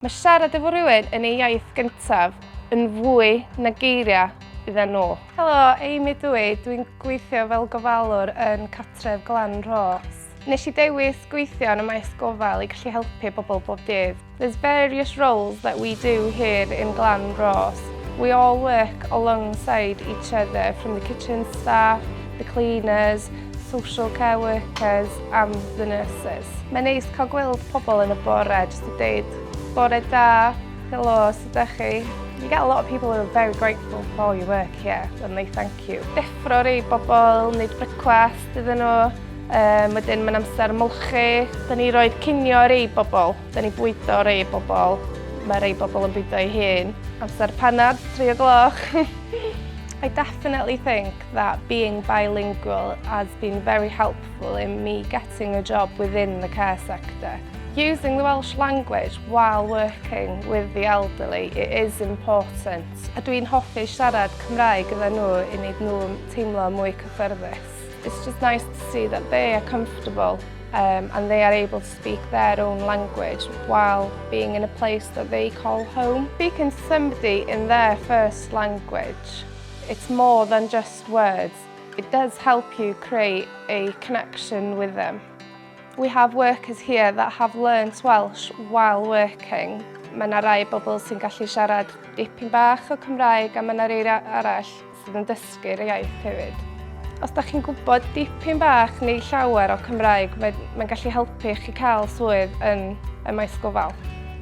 Mae siarad efo rhywun yn ei iaith gyntaf yn fwy na geiriau iddyn nhw. Helo, Amy dwi. Dwi'n gweithio fel gofalwr yn cartref Glan Rhos. Nes I dewis gweithio yn y maes gofal I gallu helpu bobl bob dydd. There's various roles that we do here in Glan Rhos. We all work alongside each other, from the kitchen staff, the cleaners, social care workers and the nurses. Mae'n neis cael gweld pobl yn y bore, jyst I deud, bore da, hello, sut ydych chi? You get a lot of people who are very grateful for your work here and they thank you. Deffro rei bobl, wneud brecwast iddyn nhw, wedyn mae'n amser molchi. Da ni roed cinio rei bobl, da ni bwydo rei bobl. Mae rei bobl yn bwydo I hun. Amser panad, 3 o'clock. I definitely think that being bilingual has been very helpful in me getting a job within the care sector. Using the Welsh language while working with the elderly, it is important. A dwi'n hoffi siarad Cymraeg gyda nhw I wneud nhw teimlo mwy cyffyrddus. It's just nice to see that they are comfortable and they are able to speak their own language while being in a place that they call home. Speaking to somebody in their first language, it's more than just words. It does help you create a connection with them. We have workers here that have learnt Welsh while working. Mae yna rai bobl sy'n gallu siarad dipyn bach o Cymraeg a mae yna rei arall sydd yn dysgu'r iaith hefyd. Os da chi'n gwybod dipyn bach neu llawer o Cymraeg, mae'n gallu helpu chi cael swydd yn y maes gofal.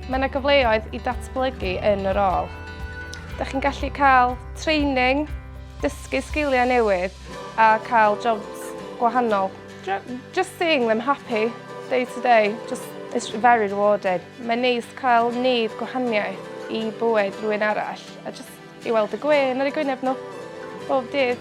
Mae yna gyfleoedd I datblygu yn y rôl. Da chi'n gallu cael training, dysgu sgiliau newydd a cael jobs gwahanol. Just seeing them happy day to day is very rewarding. Mae'n neis cael wneud gwahaniaeth I bywyd rhywun arall a just I weld y gwyn ar eu gwyneb nhw bob dydd.